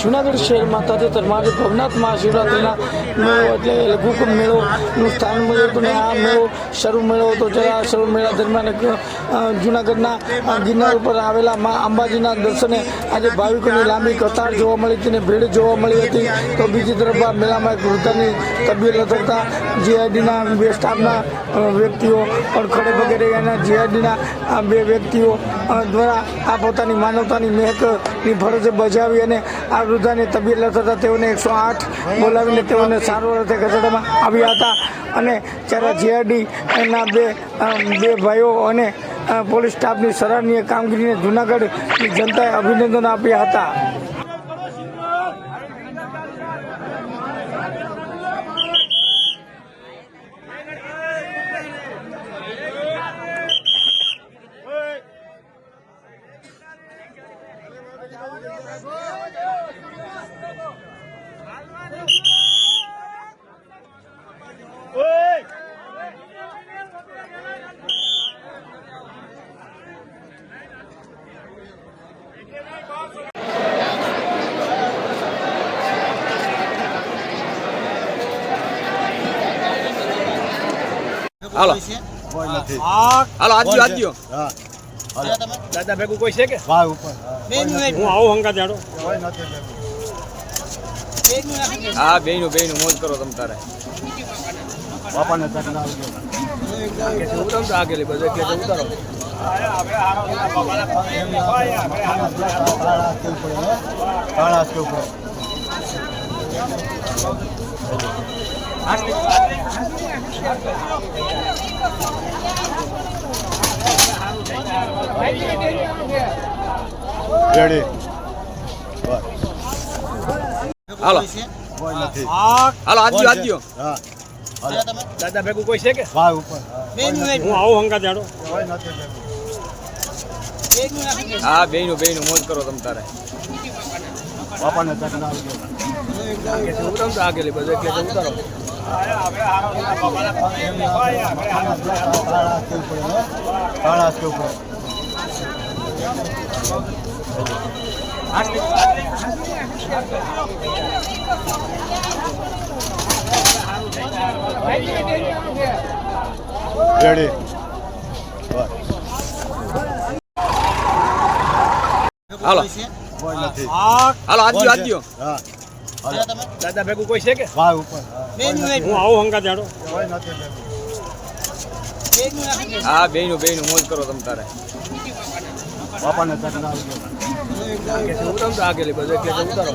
જૂનાગઢ શહેરમાં તાજેતરમાં આજે ભવનાથ મહાશિવરાત્રિના મેળો એટલે લઘુકુંભ મેળોનું સ્થાન મળ્યું હતું. ને આ મેળો શરૂ મેળો હતો. જ્યારે આ શરૂ મેળા દરમિયાન જૂનાગઢના ગિરનાર ઉપર આવેલા મા અંબાજીના દર્શને આજે ભાવિકોની લાંબી કતાર જોવા મળી હતી અને ભીડ જોવા મળી હતી. તો બીજી તરફ આ મેળામાં એક વૃદ્ધાની તબિયત લથડતા જીઆઈડીના બે સ્ટાફના વ્યક્તિઓ પણ ખડે પગે રહ્યા અને જીઆઈડીના આ બે વ્યક્તિઓ દ્વારા આ પોતાની માનવતાની મહેકની ફરજ બજાવી અને આ વૃદ્ધાની તબિયત લથડતા તેઓને 108 બોલાવીને તેઓને સારવાર અર્થે ખસેડવામાં આવ્યા હતા. અને જ્યારે જીઆઈડીના બે ભાઈઓ અને પોલીસ સ્ટાફની સરાહનીય કામગીરીને જૂનાગઢની જનતાએ અભિનંદન આપ્યા હતા. હાલો હાલો આજ્યો દાદા ભેગું કોઈ છે કે હું આવું હંગા જાડો હા બેનું મોજ કરો તમ તારે બાપાને ઉતરતો આગળ બધું એટલે ઉતારો રેડી હાલો હાલો આજ્યો દાદા ભેગું કોઈ છે કે હું આવું હંગા જાડો હા બેનું મોજ કરો તમ તારે બાપાને ઉતરતો આગળ બધું એટલે ઉતારો રેડી હાલો હાલો આજ્યો દાદા ભેગું કોઈ છે કે હું આવું હંગા જાડો હા બેનું મોજ કરો તમ તારે બાપાને ઉતરતો આગળ બધું એટલે ઉતારો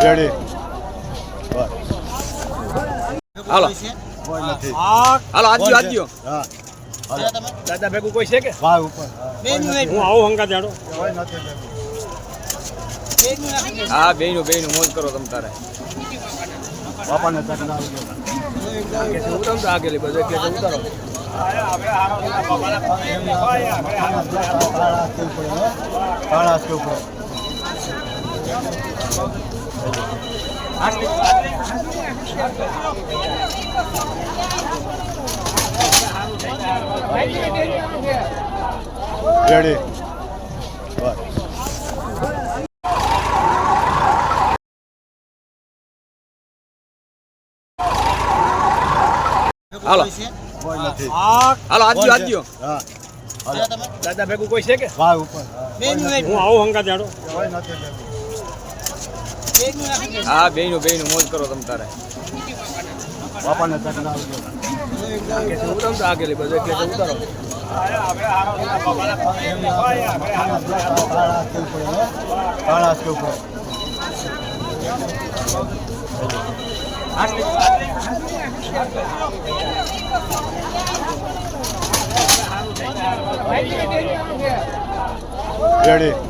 રેડી હાલો હાલો આજ્યો દાદા ભેગું કોઈ છે કે હું આવું હંગા જાડો હા બેનું મોજ કરો તમ તારે બાપાને ઉતરતો આગળ બધું એટલે ઉતારો રેડી હાલો હાલો આજ્યો દાદા ભેગું કોઈ છે કે હું આવું હંગા જાડો હા બેનું મોજ કરો તમ તારે બાપાને ઉતરતો આગળ બધું એટલે ઉતારો રેડી